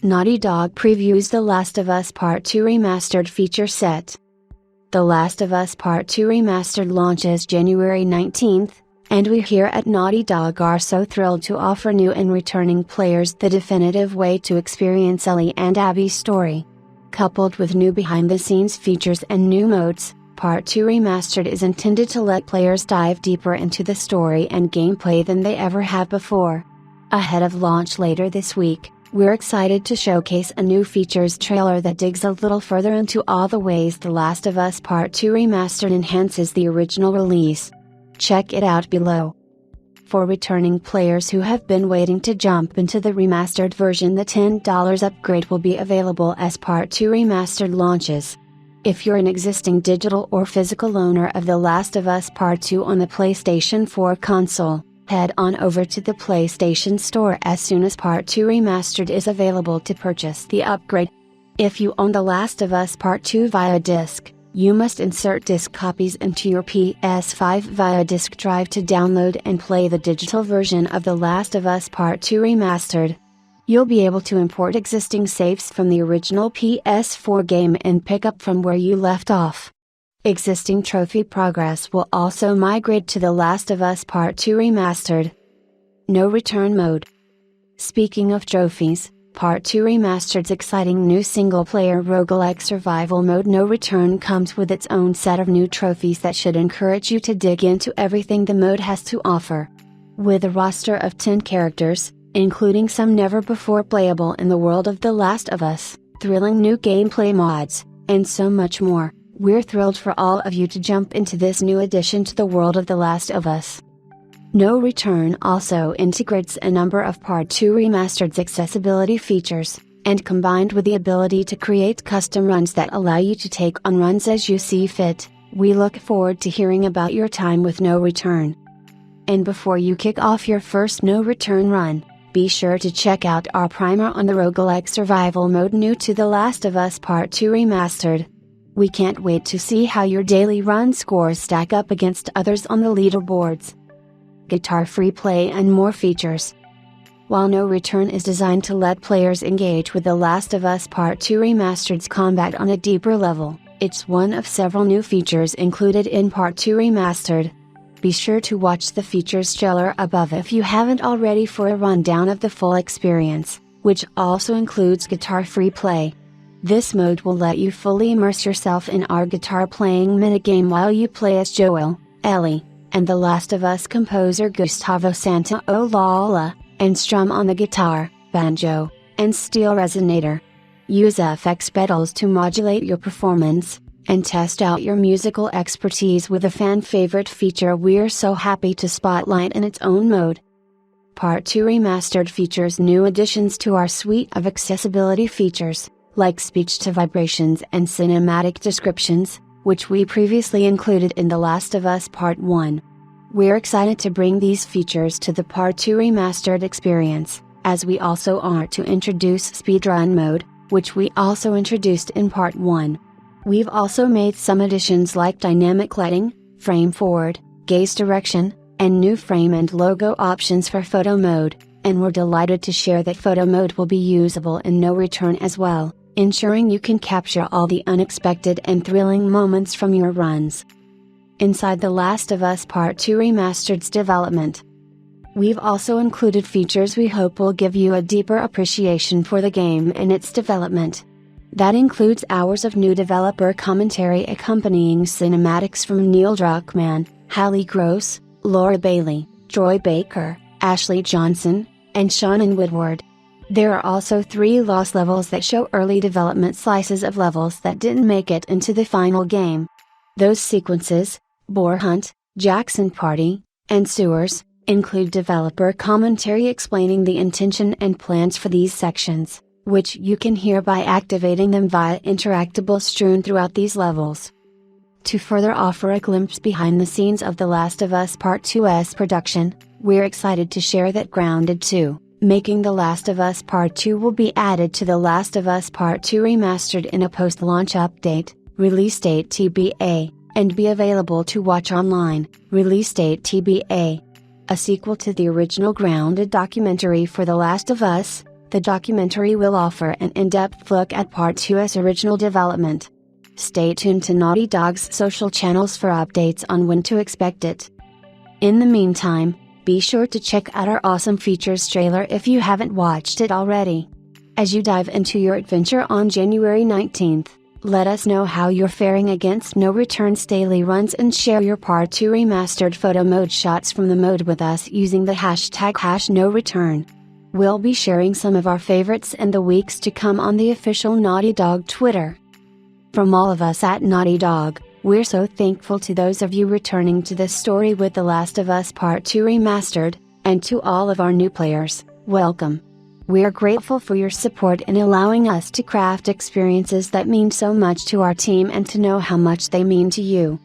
Naughty Dog previews The Last of Us Part 2 Remastered feature set. The Last of Us Part 2 Remastered launches January 19th, and we here at Naughty Dog are so thrilled to offer new and returning players the definitive way to experience Ellie and Abby's story. Coupled with new behind-the-scenes features and new modes, Part 2 Remastered is intended to let players dive deeper into the story and gameplay than they ever have before. Ahead of launch later this week, we're excited to showcase a new features trailer that digs a little further into all the ways The Last of Us Part 2 Remastered enhances the original release. Check it out below. For returning players who have been waiting to jump into the remastered version, the $10 upgrade will be available as Part 2 Remastered launches. If you're an existing digital or physical owner of The Last of Us Part 2 on the PlayStation 4 console, head on over to the PlayStation Store as soon as Part 2 Remastered is available to purchase the upgrade. If you own The Last of Us Part 2 via disc, you must insert disc copies into your PS5 via disk drive to download and play the digital version of The Last of Us Part 2 Remastered. You'll be able to import existing saves from the original PS4 game and pick up from where you left off. Existing trophy progress will also migrate to The Last of Us Part 2 Remastered. No return mode. Speaking of trophies, Part 2 Remastered's exciting new single-player roguelike survival mode No Return comes with its own set of new trophies that should encourage you to dig into everything the mode has to offer. With a roster of 10 characters, including some never before playable in the world of The Last of Us, thrilling new gameplay mods, and so much more, we're thrilled for all of you to jump into this new addition to the world of The Last of Us. No Return also integrates a number of Part 2 Remastered's accessibility features, and combined with the ability to create custom runs that allow you to take on runs as you see fit, we look forward to hearing about your time with No Return. And before you kick off your first No Return run, be sure to check out our primer on the roguelike survival mode new to The Last of Us Part 2 Remastered. We can't wait to see how your daily run scores stack up against others on the leaderboards. Guitar-free play and more features. While No Return is designed to let players engage with The Last of Us Part 2 Remastered's combat on a deeper level, it's one of several new features included in Part 2 Remastered. Be sure to watch the features trailer above if you haven't already for a rundown of the full experience, which also includes guitar-free play. This mode will let you fully immerse yourself in our guitar playing minigame while you play as Joel, Ellie, and The Last of Us composer Gustavo Santaolalla, and strum on the guitar, banjo, and steel resonator. Use FX pedals to modulate your performance, and test out your musical expertise with a fan-favorite feature we're so happy to spotlight in its own mode. Part 2 Remastered features new additions to our suite of accessibility features, like speech-to-vibrations and cinematic descriptions, which we previously included in The Last of Us Part 1. We're excited to bring these features to the Part 2 Remastered experience, as we also are to introduce speedrun mode, which we also introduced in Part 1. We've also made some additions like dynamic lighting, frame forward, gaze direction, and new frame and logo options for photo mode, and we're delighted to share that photo mode will be usable in No Return as well, ensuring you can capture all the unexpected and thrilling moments from your runs. Inside The Last of Us Part 2 Remastered's development, we've also included features we hope will give you a deeper appreciation for the game and its development. That includes hours of new developer commentary accompanying cinematics from Neil Druckmann, Hallie Gross, Laura Bailey, Troy Baker, Ashley Johnson, and Shannon Woodward. There are also 3 lost levels that show early development slices of levels that didn't make it into the final game. Those sequences, Boar Hunt, Jackson Party, and Sewers, include developer commentary explaining the intention and plans for these sections, which you can hear by activating them via interactables strewn throughout these levels. To further offer a glimpse behind the scenes of The Last of Us Part 2's production, we're excited to share that Grounded 2, Making The Last of Us Part 2 will be added to The Last of Us Part 2 Remastered in a post-launch update, release date TBA, and be available to watch online, release date TBA. A sequel to the original Grounded documentary for The Last of Us, The documentary will offer an in-depth look at Part 2's original development. Stay tuned to Naughty Dog's social channels for updates on when to expect it. In the meantime, be sure to check out our awesome features trailer if you haven't watched it already. As you dive into your adventure on January 19th, let us know how you're faring against No Return's daily runs and share your Part 2 Remastered photo mode shots from the mode with us using the hashtag #NoReturn. We'll be sharing some of our favorites in the weeks to come on the official Naughty Dog Twitter. From all of us at Naughty Dog, we're so thankful to those of you returning to this story with The Last of Us Part 2 Remastered, and to all of our new players, welcome. We're grateful for your support in allowing us to craft experiences that mean so much to our team and to know how much they mean to you.